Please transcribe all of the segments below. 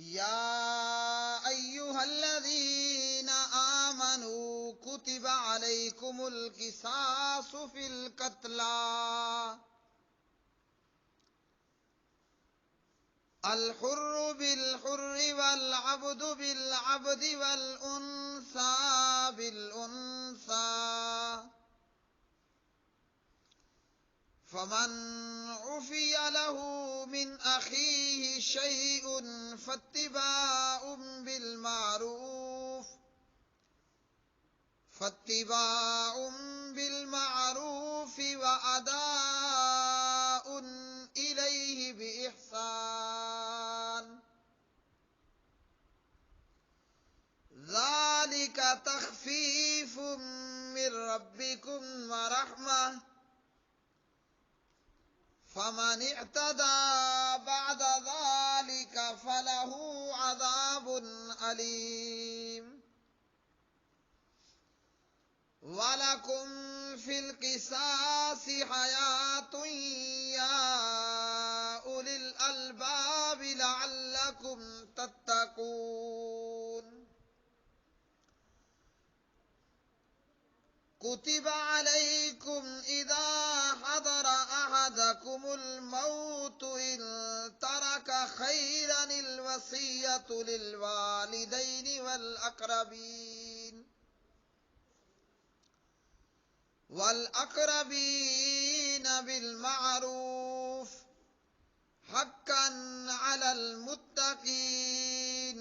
يا أيها الذين آمنوا كتب عليكم القصاص في القتلى الحر بالحر والعبد بالعبد والأنثى بالأنثى فمن عفي له من أخيه شيء فاتباع بالمعروف وأداء إليه بإحسان ذلك تخفيف من ربكم ورحمة فمن اعتدى بعد ذلك فله عذاب أليم وَلَكُمْ فِي الْقِصَاصِ حَيَاةٌ يَا أُولِي الْأَلْبَابِ لَعَلَّكُمْ تَتَّقُونَ كُتِبَ عَلَيْكُمْ إِذَا حَضَرَ أَحَدَكُمُ الْمَوْتُ إِن تَرَكَ خَيْرًا الْوَصِيَّةُ لِلْوَالِدَيْنِ والأقربين بالمعروف حقا على المتقين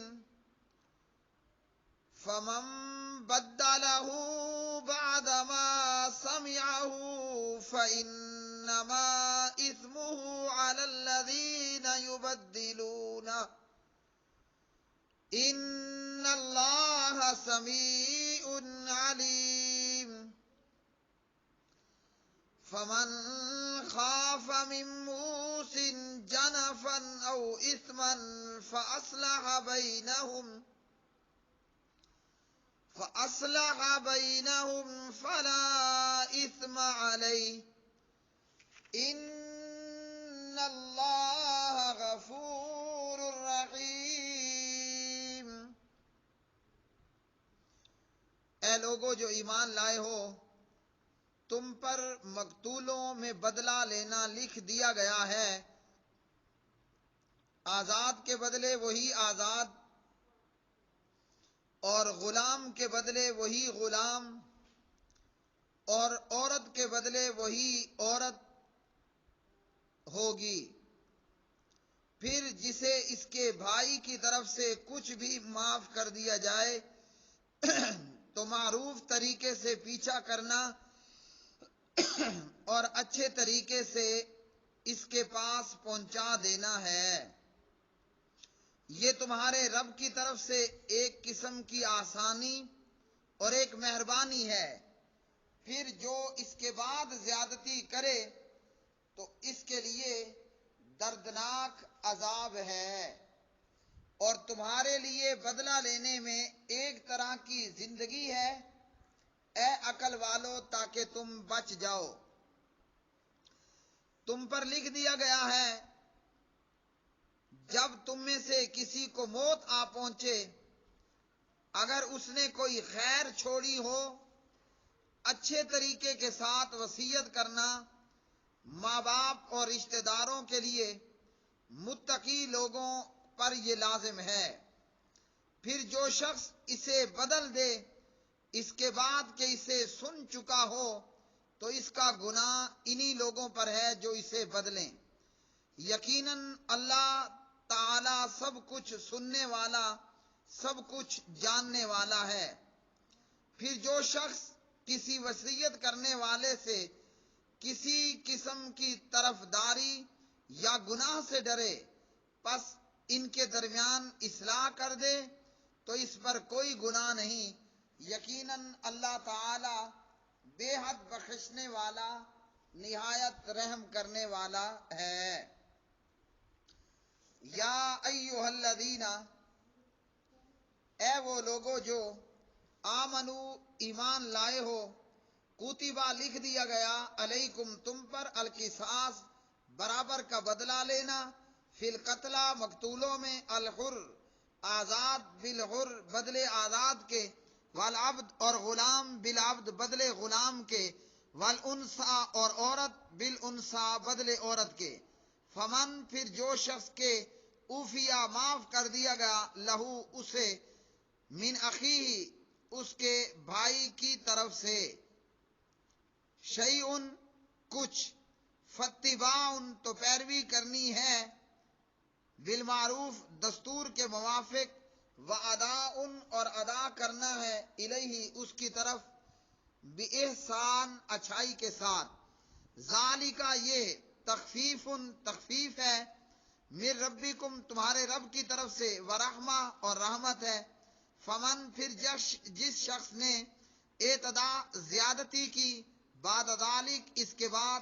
فمن بدله بعدما سمعه فإنما إثمه على الذين يبدلونه إن الله سميع عليم فمن خاف من موص جنفا أو إثما فأصلح بينهم فلا إثم عليه إن الله غفور رحيم۔ اے لوگو جو ایمان لائے ہو، تم پر مقتولوں میں بدلہ لینا لکھ دیا گیا ہے، آزاد کے بدلے وہی آزاد اور غلام کے بدلے وہی غلام اور عورت کے بدلے وہی عورت ہوگی۔ پھر جسے اس کے بھائی کی طرف سے کچھ بھی معاف کر دیا جائے تو معروف طریقے سے پیچھا کرنا اور اچھے طریقے سے اس کے پاس پہنچا دینا ہے۔ یہ تمہارے رب کی طرف سے ایک قسم کی آسانی اور ایک مہربانی ہے۔ پھر جو اس کے بعد زیادتی کرے تو اس کے لیے دردناک عذاب ہے، اور تمہارے لیے بدلہ لینے میں ایک طرح کی زندگی ہے، اے عقل والو، تاکہ تم بچ جاؤ۔ تم پر لکھ دیا گیا ہے جب تم میں سے کسی کو موت آ پہنچے، اگر اس نے کوئی خیر چھوڑی ہو، اچھے طریقے کے ساتھ وصیت کرنا ماں باپ اور رشتہ داروں کے لیے متقی لوگوں پر یہ لازم ہے۔ پھر جو شخص اسے بدل دے اس کے بعد کہ اسے سن چکا ہو تو اس کا گناہ انہی لوگوں پر ہے جو اسے بدلیں۔ یقیناً اللہ تعالی سب کچھ سننے والا، سب کچھ جاننے والا ہے۔ پھر جو شخص کسی وصیت کرنے والے سے کسی قسم کی طرفداری یا گناہ سے ڈرے، پس ان کے درمیان اصلاح کر دے تو اس پر کوئی گناہ نہیں۔ یقیناً اللہ تعالی بے حد بخشنے والا، نہایت رحم کرنے والا ہے۔ یا ایھا الذین، اے وہ لوگو جو آمنو ایمان لائے ہو، کتبہ لکھ دیا گیا، علیکم تم پر، القصاص برابر کا بدلہ لینا، فی القتلى مقتولوں میں، الحر آزاد بالحر بدلے آزاد کے، والعبد اور غلام بالعبد بدلے غلام کے، والانثى اور عورت بالانثى بدلے عورت کے۔ فمن پھر جو شخص کے اوفیا معاف کر دیا گیا لہو اسے، من اخیہ اس کے بھائی کی طرف سے، شیئن کچھ، فاتباع تو پیروی کرنی ہے، بالمعروف دستور کے موافق، واداء اور ادا کرنا ہے، الیہ اس کی طرف، باحسان اچھائی کے ساتھ، ذالک یہ تخفیف تخفیف ہے، من ربکم تمہارے رب کی طرف سے، ورحمہ اور رحمت ہے۔ فمن پھر جس شخص نے اعتدا زیادتی کی، بعد ذالک اس کے بعد،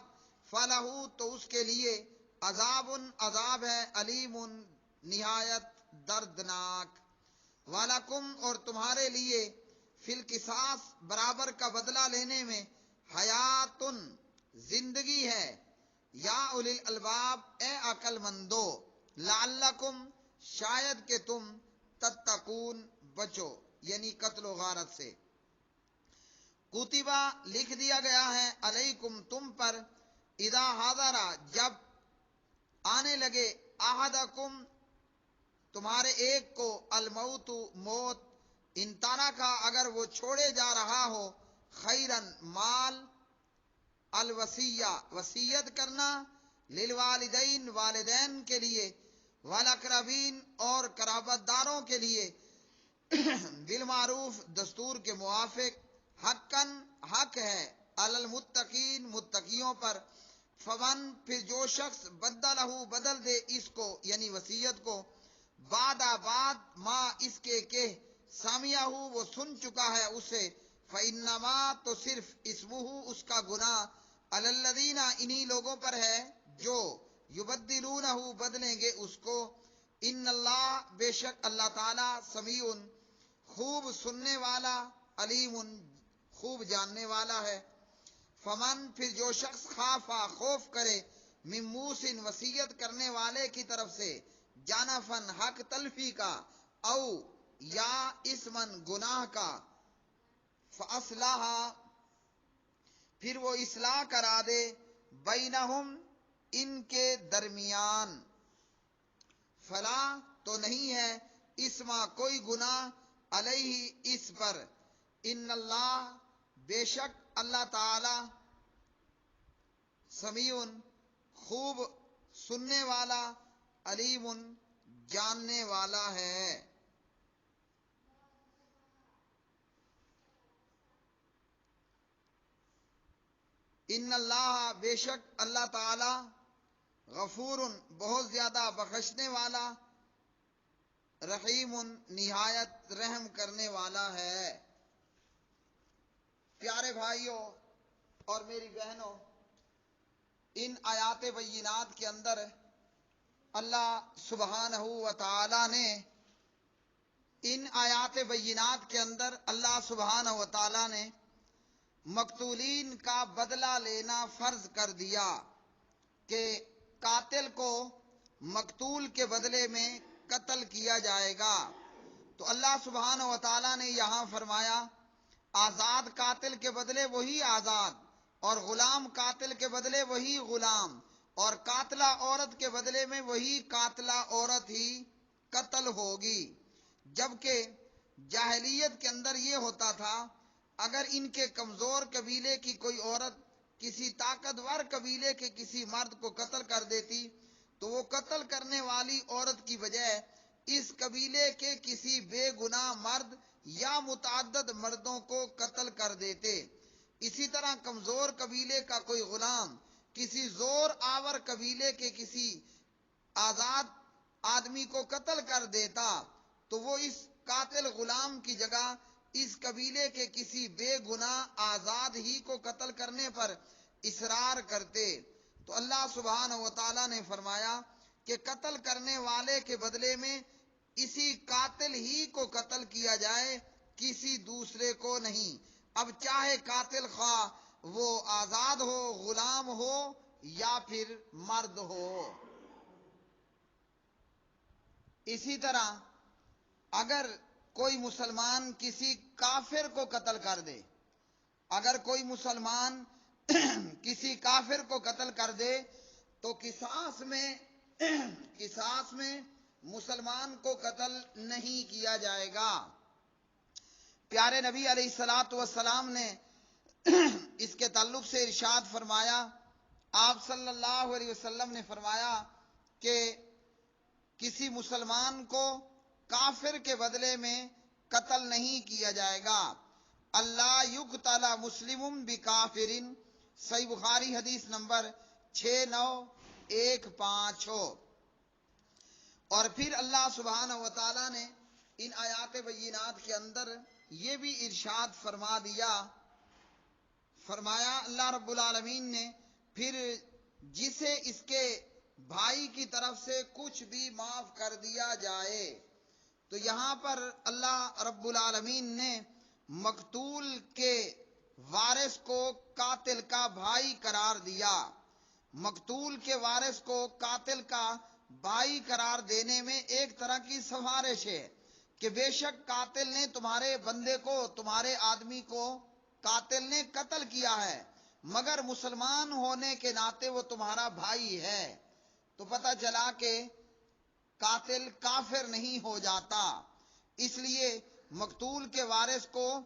فلہو تو اس کے لیے، عذاب عذاب ہے، علیم نہایت دردناک۔ وَلَكُمْ اور تمہارے لیے، فی القصاص برابر کا بدلہ لینے میں، حیات زندگی ہے، یا اولی الالباب اے عقل مندو، لعلکم شاید کہ تم، تتقون بچو، یعنی قتل و غارت سے۔ کتبہ لکھ دیا گیا ہے، علیکم تم پر، اذا حضر جب آنے لگے، احدکم تمہارے ایک کو، الموت موت، ان ترکا اگر وہ چھوڑے جا رہا ہو، خیرن مال، الوصیہ وصیت کرنا، للوالدین والدین کے لیے، والاقربین اور قرابت داروں کے لیے، بالمعروف دستور کے موافق، حقاً حق ہے، علی المتقین متقیوں پر۔ فمن پھر جو شخص بدلہ بدل دے اس کو یعنی وصیت کو، بعد ما اس کے کہ سامعہ وہ سن چکا ہے اسے، فإنما تو صرف اسمہ اس کا گناہ، علی الذین انہی لوگوں پر ہے جو یبدلونہ بدلیں گے اس کو، ان اللہ بے شک اللہ تعالی، سمیع خوب سننے والا، علیم خوب جاننے والا ہے۔ فمن پھر جو شخص خافا خوف کرے، من موسن وصیت کرنے والے کی طرف سے، جانفن حق تلفی کا، او یا اسمن گناہ کا، فاصلح پھر وہ اصلاح کرا دے، بینہم ان کے درمیان، فلا تو نہیں ہے، اسما کوئی گناہ، علیہ اس پر، ان اللہ بے شک اللہ تعالی، سمیع خوب سننے والا، علیم جاننے والا ہے۔ ان اللہ بے شک اللہ تعالی، غفور بہت زیادہ بخشنے والا، رحیم نہایت رحم کرنے والا ہے۔ پیارے بھائیوں اور میری بہنوں، ان آیات بینات کے اندر اللہ سبحانہ و تعالی نے، ان آیات بینات کے اندر اللہ سبحانہ و تعالی نے مقتولین کا بدلہ لینا فرض کر دیا، کہ قاتل کو مقتول کے بدلے میں قتل کیا جائے گا۔ تو اللہ سبحانہ و تعالی نے یہاں فرمایا، آزاد قاتل کے بدلے وہی آزاد، اور غلام قاتل کے بدلے وہی غلام، اور قاتلہ عورت کے بدلے میں وہی قاتلہ عورت ہی قتل ہوگی۔ جبکہ جاہلیت کے اندر یہ ہوتا تھا، اگر ان کے کمزور قبیلے کی کوئی عورت کسی طاقتور قبیلے کے کسی مرد کو قتل کر دیتی، تو وہ قتل کرنے والی عورت کی بجائے اس قبیلے کے کسی بے گناہ مرد یا متعدد مردوں کو قتل کر دیتے۔ اسی طرح کمزور قبیلے کا کوئی غلام کسی زور آور قبیلے کے کسی آزاد آدمی کو قتل کر دیتا، تو وہ اس قاتل غلام کی جگہ اس قبیلے کے کسی بے گناہ آزاد ہی کو قتل کرنے پر اصرار کرتے۔ تو اللہ سبحانہ و تعالیٰ نے فرمایا کہ قتل کرنے والے کے بدلے میں اسی قاتل ہی کو قتل کیا جائے، کسی دوسرے کو نہیں۔ اب چاہے قاتل خواہ وہ آزاد ہو، غلام ہو یا پھر مرد ہو۔ اسی طرح اگر کوئی مسلمان کسی کافر کو قتل کر دے، اگر کوئی مسلمان کسی کافر کو قتل کر دے تو قصاص میں مسلمان کو قتل نہیں کیا جائے گا۔ پیارے نبی علیہ الصلوۃ والسلام نے اس کے تعلق سے ارشاد فرمایا، آپ صلی اللہ علیہ وسلم نے فرمایا کہ کسی مسلمان کو کافر کے بدلے میں قتل نہیں کیا جائے گا۔ اللہ یقتل مسلم بکافر، صحیح بخاری حدیث نمبر 6915 ہو۔ اور پھر اللہ سبحانہ و تعالی نے ان آیات بینات کے اندر یہ بھی ارشاد فرما دیا، فرمایا اللہ رب العالمین نے، پھر جسے اس کے بھائی کی طرف سے کچھ بھی معاف کر دیا جائے، تو یہاں پر اللہ رب العالمین نے مقتول کے وارث کو قاتل کا بھائی قرار دیا۔ مقتول کے وارث کو قاتل کا بھائی قرار دینے میں ایک طرح کی سفارش ہے کہ بے شک قاتل نے تمہارے بندے کو، تمہارے آدمی کو قاتل نے قتل کیا ہے، مگر مسلمان ہونے کے ناطے وہ تمہارا بھائی ہے۔ تو پتہ چلا کہ قاتل کافر نہیں ہو جاتا، اس لیے مقتول کے وارث کو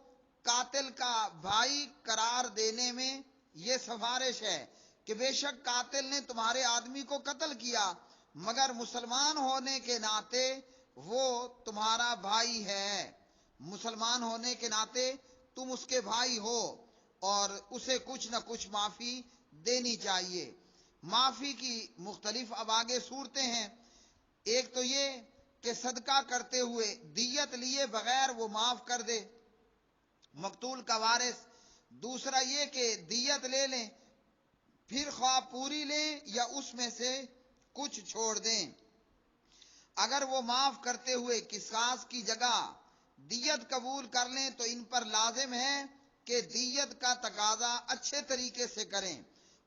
قاتل کا بھائی قرار دینے میں یہ سفارش ہے کہ بے شک قاتل نے تمہارے آدمی کو قتل کیا، مگر مسلمان ہونے کے ناطے وہ تمہارا بھائی ہے، مسلمان ہونے کے ناطے تم اس کے بھائی ہو اور اسے کچھ نہ کچھ معافی دینی چاہیے۔ معافی کی مختلف اب آگے صورتیں ہیں، ایک تو یہ کہ صدقہ کرتے ہوئے دیت لیے بغیر وہ معاف کر دے مقتول کا وارث، دوسرا یہ کہ دیت لے لیں پھر خواہ پوری لیں یا اس میں سے کچھ چھوڑ دیں۔ اگر وہ معاف کرتے ہوئے قصاص کی جگہ دیت قبول کر لیں تو ان پر لازم ہے کہ دیت کا تقاضا اچھے طریقے سے کریں،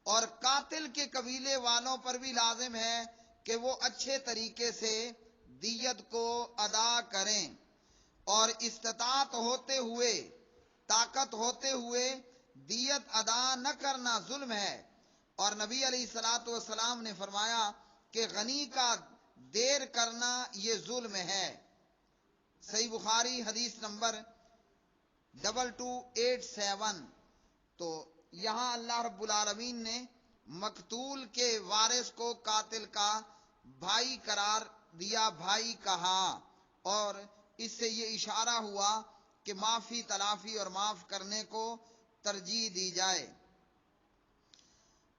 اور قاتل کے قبیلے والوں پر بھی لازم ہے کہ وہ اچھے طریقے سے دیت کو ادا کریں، اور استطاعت ہوتے ہوئے، طاقت ہوتے ہوئے دیت ادا نہ کرنا ظلم ہے۔ اور نبی علیہ الصلوۃ والسلام نے فرمایا کہ غنی کا دیر کرنا یہ ظلم ہے، صحیح بخاری حدیث نمبر 2287۔ تو یہاں اللہ رب العالمین نے مقتول کے وارث کو قاتل کا بھائی قرار دیا، بھائی کہا، اور اس سے یہ اشارہ ہوا کہ معافی تلافی اور معاف کرنے کو ترجیح دی جائے۔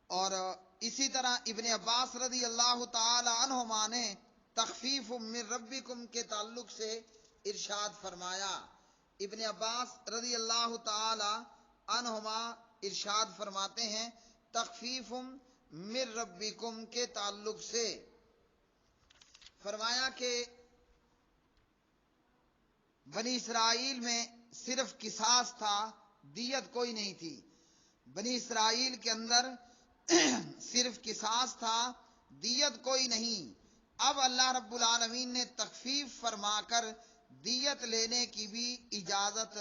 اور اسی طرح ابن عباس رضی اللہ تعالی عنہما نے تخفیف من ربکم کے تعلق سے ارشاد فرمایا، ابن عباس رضی اللہ تعالی عنہما ارشاد فرماتے ہیں تخفیف من ربکم کے تعلق سے، فرمایا کہ بنی اسرائیل میں صرف قصاص تھا، دیت کوئی نہیں تھی۔ بنی اسرائیل کے اندر صرف قصاص تھا، دیت کوئی نہیں۔ اب اللہ رب العالمین نے تخفیف فرما کر دیت لینے کی بھی اجازت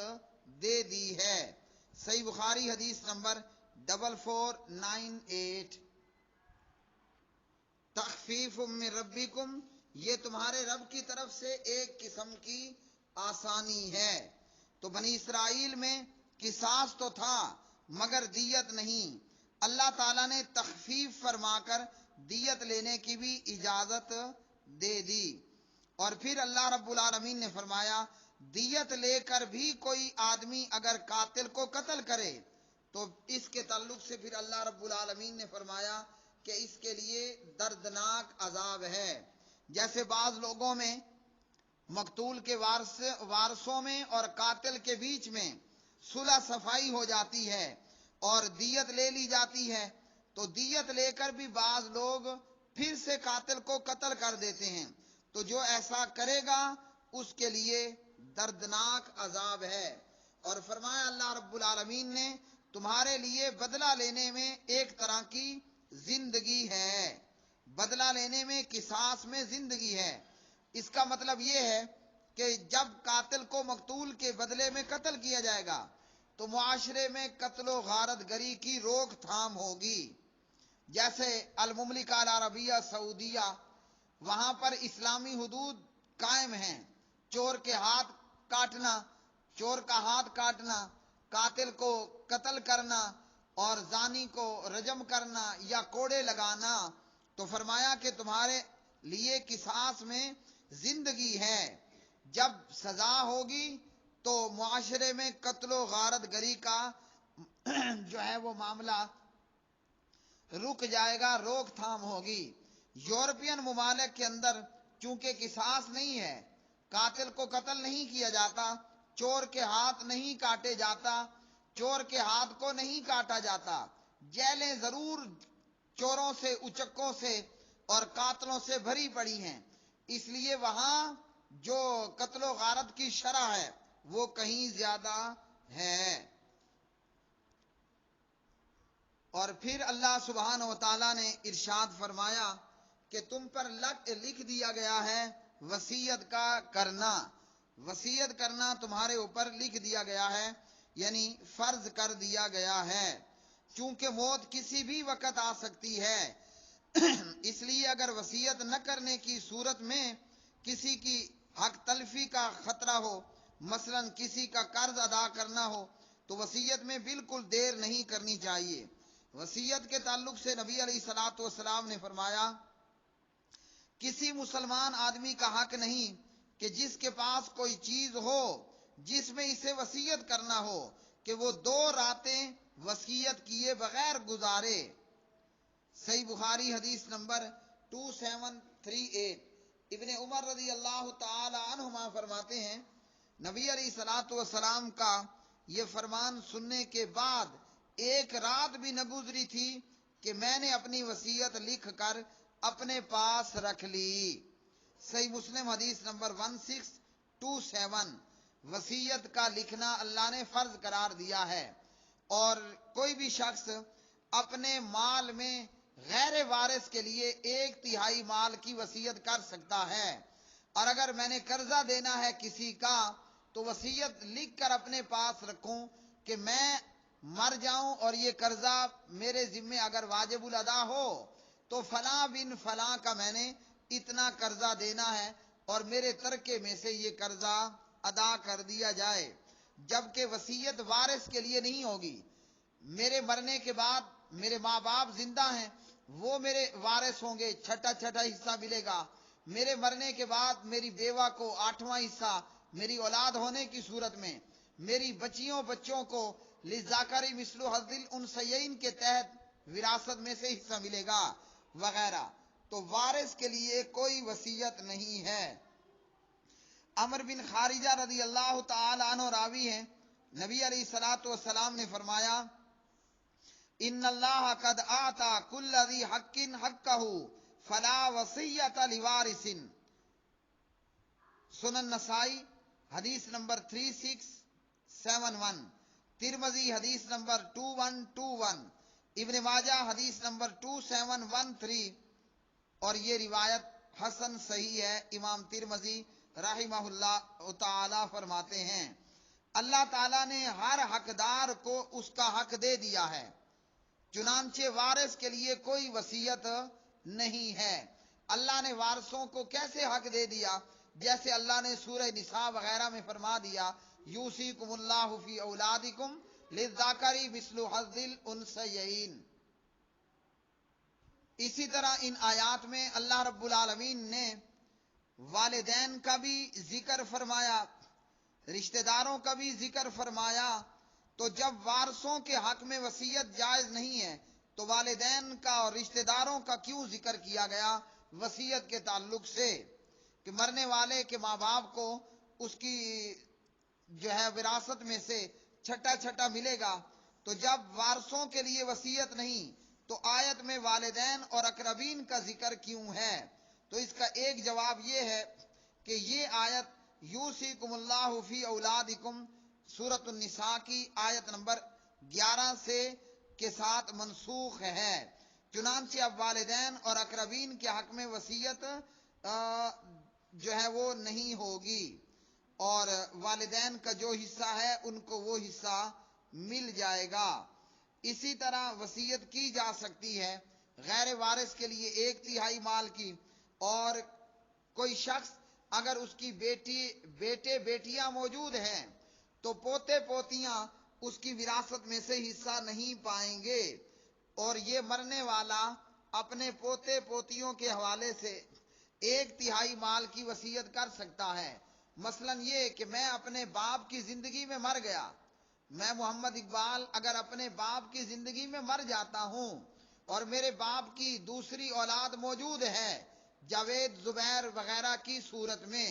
دے دی ہے، صحیح بخاری حدیث نمبر 4498۔ تخفیف من ربکم، یہ تمہارے رب کی طرف سے ایک قسم کی آسانی ہے۔ تو بنی اسرائیل میں قصاص تو تھا مگر دیت نہیں، اللہ تعالیٰ نے تخفیف فرما کر دیت لینے کی بھی اجازت دے دی۔ اور پھر اللہ رب العالمین نے فرمایا دیت لے کر بھی کوئی آدمی اگر قاتل کو قتل کرے تو اس کے تعلق سے پھر اللہ رب العالمین نے فرمایا کہ اس کے لیے دردناک عذاب ہے۔ جیسے بعض لوگوں میں مقتول کے وارثوں میں اور قاتل کے بیچ میں صلح صفائی ہو جاتی ہے اور دیت لے لی جاتی ہے، تو دیت لے کر بھی بعض لوگ پھر سے قاتل کو قتل کر دیتے ہیں، تو جو ایسا کرے گا اس کے لیے دردناک عذاب ہے۔ اور فرمایا اللہ رب العالمین نے تمہارے لیے بدلہ لینے میں ایک طرح کی زندگی ہے، بدلہ لینے میں قصاص میں زندگی ہے۔ اس کا مطلب یہ ہے کہ جب قاتل کو مقتول کے بدلے میں قتل کیا جائے گا تو معاشرے میں قتل و غارت گری کی روک تھام ہوگی. جیسے المملکہ العربیہ سعودیہ، وہاں پر اسلامی حدود قائم ہیں. چور کا ہاتھ کاٹنا، قاتل کو قتل کرنا اور زانی کو رجم کرنا یا کوڑے لگانا. تو فرمایا کہ تمہارے لیے قصاص میں زندگی ہے. جب سزا ہوگی تو معاشرے میں قتل و غارت گری کا جو ہے وہ معاملہ رک جائے گا، روک تھام ہوگی. یورپین ممالک کے اندر چونکہ قصاص نہیں ہے، قاتل کو قتل نہیں کیا جاتا، چور کے ہاتھ نہیں کاٹے جاتا، چور کے ہاتھ کو نہیں کاٹا جاتا، جیلیں ضرور چوروں سے، اچکوں سے اور قاتلوں سے بھری پڑی ہیں. اس لیے وہاں جو قتل و غارت کی شرح ہے وہ کہیں زیادہ ہے. اور پھر اللہ سبحانہ و تعالیٰ نے ارشاد فرمایا کہ تم پر لکھ دیا گیا ہے وصیت کا کرنا. وصیت کرنا تمہارے اوپر لکھ دیا گیا ہے، یعنی فرض کر دیا گیا ہے. چونکہ موت کسی بھی وقت آ سکتی ہے، اس لیے اگر وصیت نہ کرنے کی صورت میں کسی کی حق تلفی کا خطرہ ہو، مثلا کسی کا قرض ادا کرنا ہو، تو وصیت میں بالکل دیر نہیں کرنی چاہیے. وصیت کے تعلق سے نبی علیہ الصلوۃ والسلام نے فرمایا کسی مسلمان آدمی کا حق نہیں کہ جس کے پاس کوئی چیز ہو جس میں اسے وصیت کرنا ہو کہ وہ 2 راتیں وصیت کیے بغیر گزارے. صحیح بخاری حدیث نمبر 2738. ابن عمر رضی اللہ تعالی عنہما فرماتے ہیں نبی علیہ الصلوۃ والسلام کا یہ فرمان سننے کے بعد ایک رات بھی نہ گزری تھی کہ میں نے اپنی وصیت لکھ کر اپنے پاس رکھ لی. صحیح مسلم حدیث نمبر 1627. وصیت کا لکھنا اللہ نے فرض قرار دیا ہے، اور کوئی بھی شخص اپنے مال میں غیر وارث کے لیے 1/3 مال کی وصیت کر سکتا ہے. اور اگر میں نے قرضہ دینا ہے کسی کا تو وصیت لکھ کر اپنے پاس رکھوں کہ میں مر جاؤں اور یہ قرضہ میرے ذمے اگر واجب الادا ہو تو فلاں بن فلاں کا میں نے اتنا قرضہ دینا ہے اور میرے ترکے میں سے یہ قرضہ ادا کر دیا جائے. جبکہ وصیت وارث کے لیے نہیں ہوگی. میرے مرنے کے بعد میرے ماں باپ زندہ ہیں، وہ میرے وارث ہوں گے، چھٹا حصہ ملے گا. میرے مرنے کے بعد میری بیوہ کو 8واں حصہ، میری اولاد ہونے کی صورت میں میری بچوں کو للذکر مثل حظ الانثیین کے تحت وراثت میں سے حصہ ملے گا وغیرہ. تو وارث کے لیے کوئی وصیت نہیں ہے. عمر بن خارجہ رضی اللہ تعالی عنہ راوی ہیں، نبی علیہ الصلوۃ والسلام نے فرمایا ان اللہ قد آتا کل ذی حق حقہ فلا وصیت لوارث. سنن نسائی حدیث نمبر 3671. ترمذی حدیث نمبر 2121. ابن ماجہ حدیث نمبر 2713. اور یہ روایت حسن صحیح ہے. امام ترمذی رحمہ اللہ تعالی فرماتے ہیں اللہ تعالیٰ نے ہر حقدار کو اس کا حق دے دیا ہے، چنانچہ وارث کے لیے کوئی وصیت نہیں ہے. اللہ نے وارثوں کو کیسے حق دے دیا؟ جیسے اللہ نے سورہ نساء وغیرہ میں فرما دیا یوصیکم اللہ فی اولادکم للذکر مثل حظ الانثیین. اسی طرح ان آیات میں اللہ رب العالمین نے والدین کا بھی ذکر فرمایا، رشتہ داروں کا بھی ذکر فرمایا. تو جب وارثوں کے حق میں وصیت جائز نہیں ہے تو والدین کا اور رشتہ داروں کا کیوں ذکر کیا گیا وصیت کے تعلق سے؟ کہ مرنے والے کے ماں باپ کو اس کی جو ہے وراثت میں سے چھٹا ملے گا. تو جب وارثوں کے لیے وصیت نہیں تو آیت میں والدین اور اقربین کا ذکر کیوں ہے؟ تو اس کا ایک جواب یہ ہے کہ یہ آیت یوصیکم اللہ فی اولادکم سورۃ النساء کی آیت نمبر 11 سے کے ساتھ منسوخ ہے. چنانچہ اب والدین اور اقربین کے حق میں وصیت جو ہے وہ نہیں ہوگی. اور والدین کا جو حصہ ہے ان کو وہ حصہ مل جائے گا۔ اسی طرح وصیت کی جا سکتی ہے غیر وارث کے لیے 1/3 مال کی، اور کوئی شخص اگر اس کی بیٹے بیٹیاں موجود ہیں تو پوتے پوتیاں اس کی وراثت میں سے حصہ نہیں پائیں گے، اور یہ مرنے والا اپنے پوتے پوتیوں کے حوالے سے 1/3 مال کی وصیت کر سکتا ہے۔ مثلا یہ کہ میں اپنے باپ کی زندگی میں مر گیا، میں محمد اقبال اگر اپنے باپ کی زندگی میں مر جاتا ہوں اور میرے باپ کی دوسری اولاد موجود ہے جاوید، زبیر وغیرہ کی صورت میں،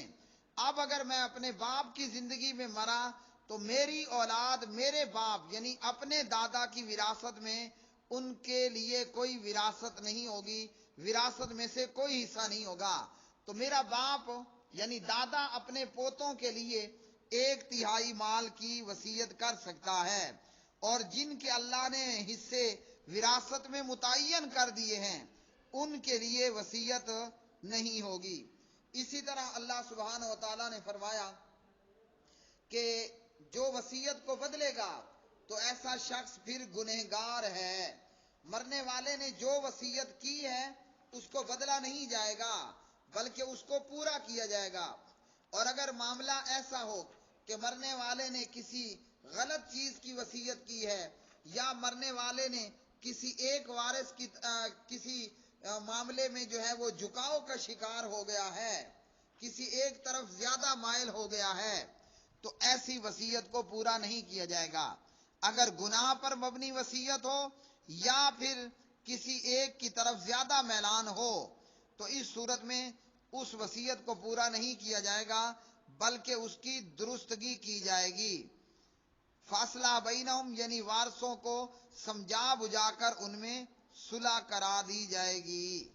اب اگر میں اپنے باپ کی زندگی میں مرا تو میری اولاد میرے باپ یعنی اپنے دادا کی وراثت میں ان کے لیے کوئی وراثت نہیں ہوگی، وراثت میں سے کوئی حصہ نہیں ہوگا۔ تو میرا باپ یعنی دادا اپنے پوتوں کے لیے 1/3 مال کی وصیت کر سکتا ہے، اور جن کے اللہ نے حصے وراثت میں متعین کر دیے ہیں ان کے لیے وصیت نہیں ہوگی۔ اسی طرح اللہ سبحانہ و تعالیٰ نے فرمایا کہ جو وصیت کو بدلے گا تو ایسا شخص پھر گنہگار ہے۔ مرنے والے نے جو وصیت کی ہے اس کو بدلا نہیں جائے گا بلکہ اس کو پورا کیا جائے گا، اور اگر معاملہ ایسا ہو کہ مرنے والے نے کسی غلط چیز کی وصیت کی ہے یا مرنے والے نے کسی ایک وارث کی کسی معاملے میں جو ہے وہ جھکاؤ کا شکار ہو گیا ہے، کسی ایک طرف زیادہ مائل ہو گیا ہے، تو ایسی وصیت کو پورا نہیں کیا جائے گا۔ اگر گناہ پر مبنی وصیت ہو یا پھر کسی ایک کی طرف زیادہ میلان ہو تو اس صورت میں اس وصیت کو پورا نہیں کیا جائے گا بلکہ اس کی درستگی کی جائے گی۔ فاصلہ بینہم یعنی وارثوں کو سمجھا بجھا کر ان میں صلح کرا دی جائے گی،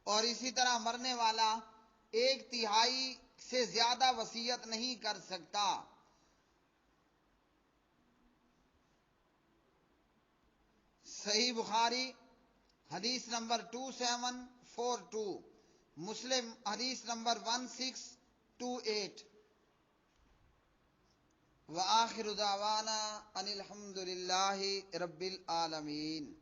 اور اسی طرح مرنے والا 1/3 سے زیادہ وصیت نہیں کر سکتا۔ صحیح بخاری حدیث نمبر 2742، مسلم حدیث نمبر 1628۔ وآخر دعوانا ان الحمد للہ رب العالمین۔